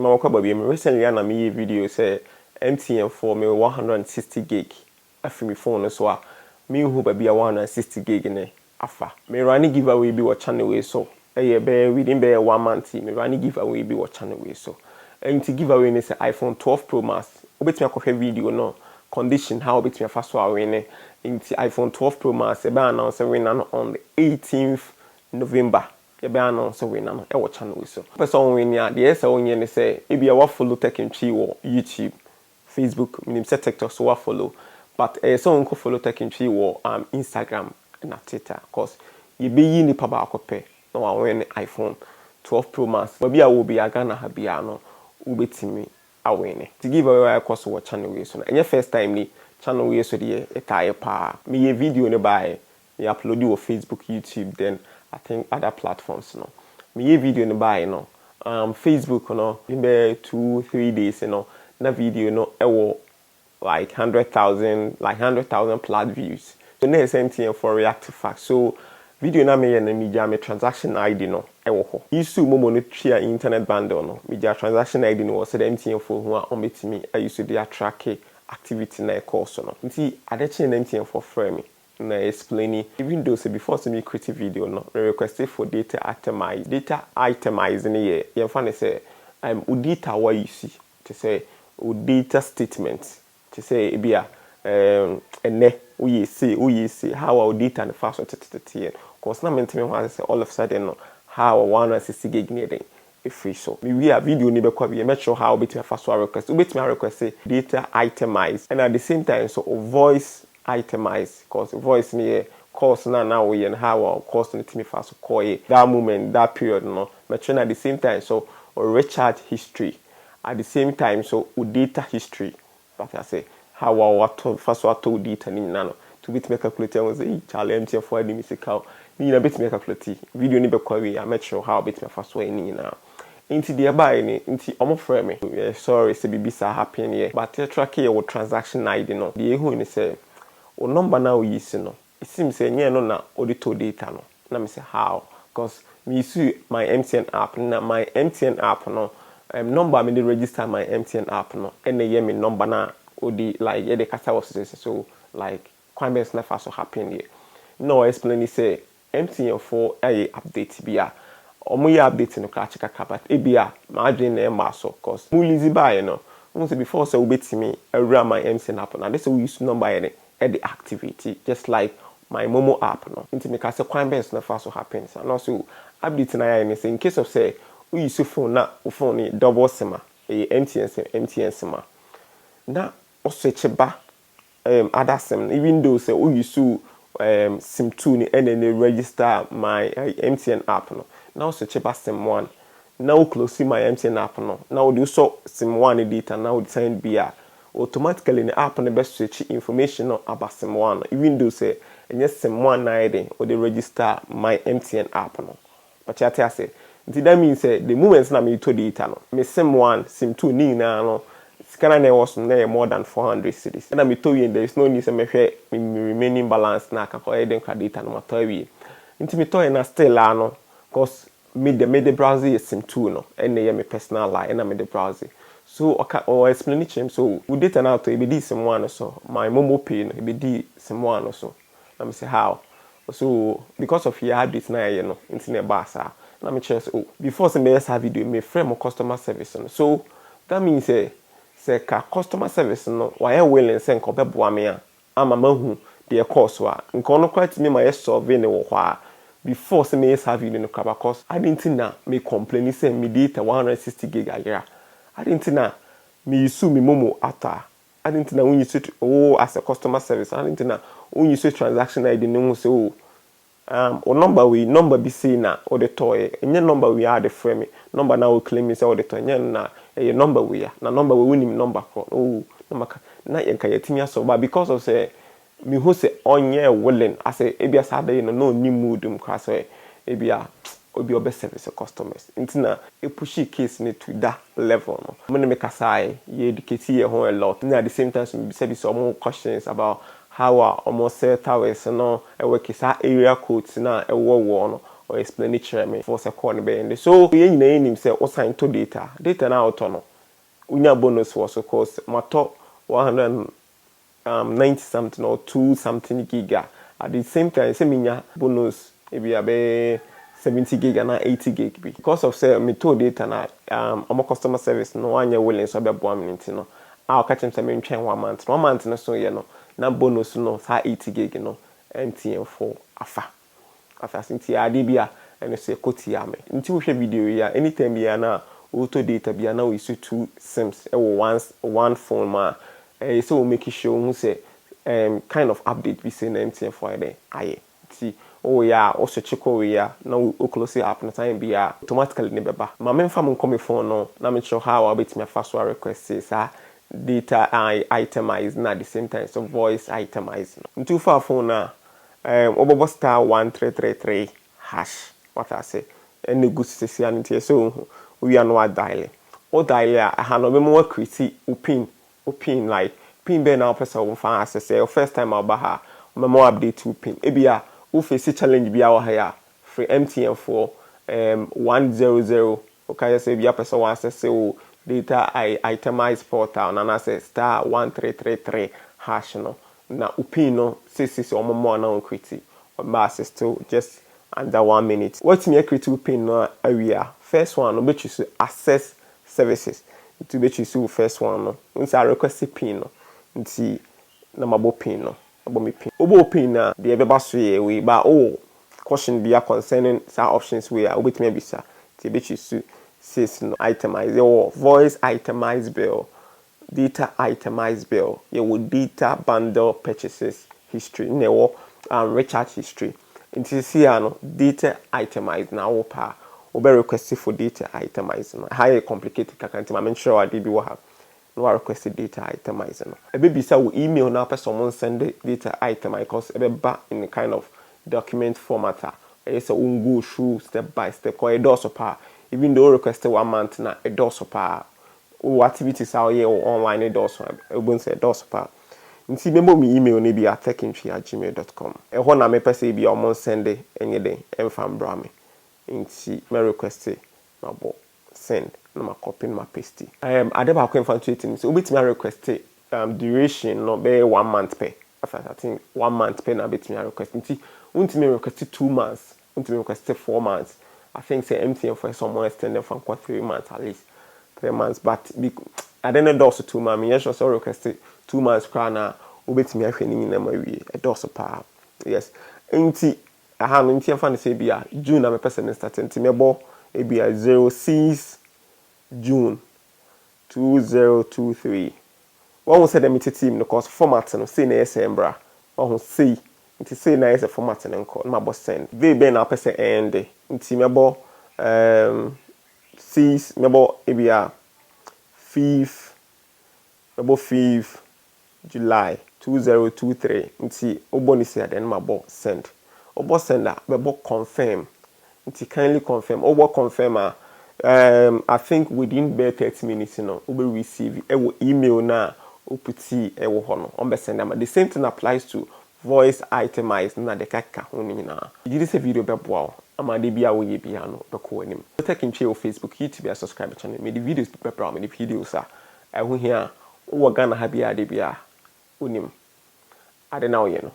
Recently, I made a video say MTN for me 160 gig. After my phone so me who be a 160 gig in afa. Me running giveaway be what channel way so. Within 1 month, me running giveaway be what channel way so. And to giveaway is iPhone 12 Pro Max. Obet me a video no condition how obet me a fast win into iPhone 12 Pro Max. Ebe announce winner on the 18th November. Ebe announce winner no e watch channel so. Person win ya the say onye ne say e be a follow tech and tree or YouTube, Facebook, minim say TikTok so follow. But so unko follow tech and tree or Instagram and Twitter cause you be yi nipa ba akope no wa win iPhone 12 Pro Max. Baby a will be a Ghana habia no ubetimi awene. To give away a course watch channel we so. And first time ni channel we so the e pa. Me a video ne buy me upload you on Facebook, YouTube, then I think other platforms no. Me a video ne buy no. Facebook no in be 2-3 days no. Na video no ewo like 100,000 plus views. So na MTN for reactive fact. So video na me na media me transaction ID no ewo ho. Isu momo no tria internet bundle no. Media transaction ID no was the MTN for who on betimi I used to dey track activity na course no. Nti adeche na MTN for frame me. Na explaining even though say before me create video no request for data itemize in here you find say data what you see to say data statement to say it be a ene we see how our data and fast to cause na maintain want say all of a sudden no how 160 gig needing if free so we have video ni be kwa we make sure how bit me fast request we bit me request say data itemize and at the same time so voice itemize cause voice me course now we and how our course in the fast call that moment that period no but at the same time so or recharge history at the same time so data history but I say how our first what data ni nano to bit me calculate was say challenge for the musical ni na bit me calculate video ni be kwa we I make sure how bit me fast way ni na into the buy ni into omo frame me sorry say bibisa happen here but track here with transaction ID no the who ni say o number now you use no it seems say nye no na auditor data no na me say how because me use my MTN app na my MTN app no number me dey register my MTN app no and ye me number na odi like ye dey kasa was so like crime best na fast so happen here no explain say MTN for update bia omo ye update no ka cheka but e bia ma adwen na e ma so cause mu lazy buy no mo say before say obetimi awura my MTN app na this we use number here at the activity just like my Momo app no into me ka say crime best na fast so happens and also update na ya say in case of say we use phone na phone ni double sim MTN sim na o switch ba other sim even though say we use sim 2 ni and then register my MTN app no now switch ba sim 1 now close my MTN app no now do so sim 1 data now send be automatically the app on best switch information about sim 1 even though say and yes sim 1 na or they register my MTN app no but I say that means say the moments na me to data no me sim 1 sim 2 ni na no scanner na was na more than 400 cities and me to you there is no need say me share me remaining balance na ka ko eden data no matter we into me to na still no cause me the browser sim 2 no and me personal line and me the browser so or explanation so we data now to be sim 1 so my Momo pay no be sim 1 so let me say how so because of your habit na you know internet basa let me check oh before say me have video me frame customer service no so that means say ka customer service no why willing say nko beboa me ama mahu the course wa nko no quite me my solve ne wo kwa before say me have video no cover course I didn't na me complain say me data 160 gig a year I didn't know me use me Momo ata. I didn't know when you say as a customer service. I didn't know when you say transaction ID no say or number be say na or the toy. And your number we are the frame. Number now we claim is all the toy. Na a number we are. Na number we win number for. Number na yen kaya timia so but because of say me who say onye willing I say ebia sada you no ni mood class ebia obi obe service customers intina e pushy case ni to that level no me make aside ye educate ye ho a lot and at the same time be say some questions about how almost set towers no e work is area codes na e wo no or explain it me for a corner bend. So we name him say what sign to data. Data now autono. Unya bonus was of course my top 190 something or 2 something giga. At the same time, say minya bonus maybe a 70 gig and 80 gig because of say me to data na my customer service no anya willing so be boam nti no. I'll catch him say me ntwen 1 month. 1 month no so ye no. Na bonus no sa 80 gig no MTN for afa sinti ade bia ene se kotia me nti wo hwe video ya anytime bia na auto data bia na we use 2 sims e wo one phone ma so we make sure who say kind of update we say na MTN for ide aye nti oh yeah also check we ya na we close up na time bia automatically ne beba ma me mfa mo come phone no na me show how I bet me fast request say data itemize na at the same time so voice itemize nti for phone na obobo star 1333 hash what I say any good society so we are no dial o dial I no be more create pin like pin be now person won fan access first time I ha more update to pin e bia wo face challenge bia wo ha free MTN for 100 okay say bia person wan access o data itemize portal na say star 1333 hash no na upin no say o more na create but still just under 1 minute. What me create upin no area first one no be choose access services to be choose first one no once I request pin no nti na mabo pin no abo me pin obo pin na de be ba so ye we ba caution be concerning some options we are obetime bisa ti be choose says no itemize or voice itemize bill data itemize bill you will data bundle purchases history newo recharge history into see no data itemize na wo pa we be request for data itemize no high complicated kakanti ma sure I did be what have no request data itemize no e be bisa wo email na person someone send data itemize because e be back in the kind of document format e say we go through step by step ko e do so pa even though request 1 month na e do so pa o activities out here online e do so e bon say do so pa nti membo mi email ne bi techintry@gmail.com e ho na me pese bi o mon send enyede emfam bra me nti me request na bo send na ma copy na ma paste ade ba ko emfam tweet ni so obetimi request duration no be 1 month pay I think 1 month pay na betimi request nti untimi request 2 months untimi request 4 months I think say MTN for someone extended from 3 months at least 3 months but I didn't do also 2 months yes so request 2 months krana obetimi ahwe ni na ma wie e do so pa yes nti aha no nti amfa ne say bia June na me person start nti me bo e bia 06 June 2023 one say them team no cause format no say na esembra one say nti say na ese format no nko na bo send they be na person end nti me bo 6 me bo e bia 5 July 2023 nti oboni say den mabo send obo sender be bo confirm nti kindly confirm obo confirm I think within 30 minutes no obo receive e wo email na oputi e wo ho no on be send am the same thing applies to voice itemize na de kaka ho ni na you this video be boa ama de bia wo ye bia no be ko anim take in share Facebook YouTube subscribe channel me the videos be brown me the videos ho here wo Ghana ha bia de bia onim ade na wo ye no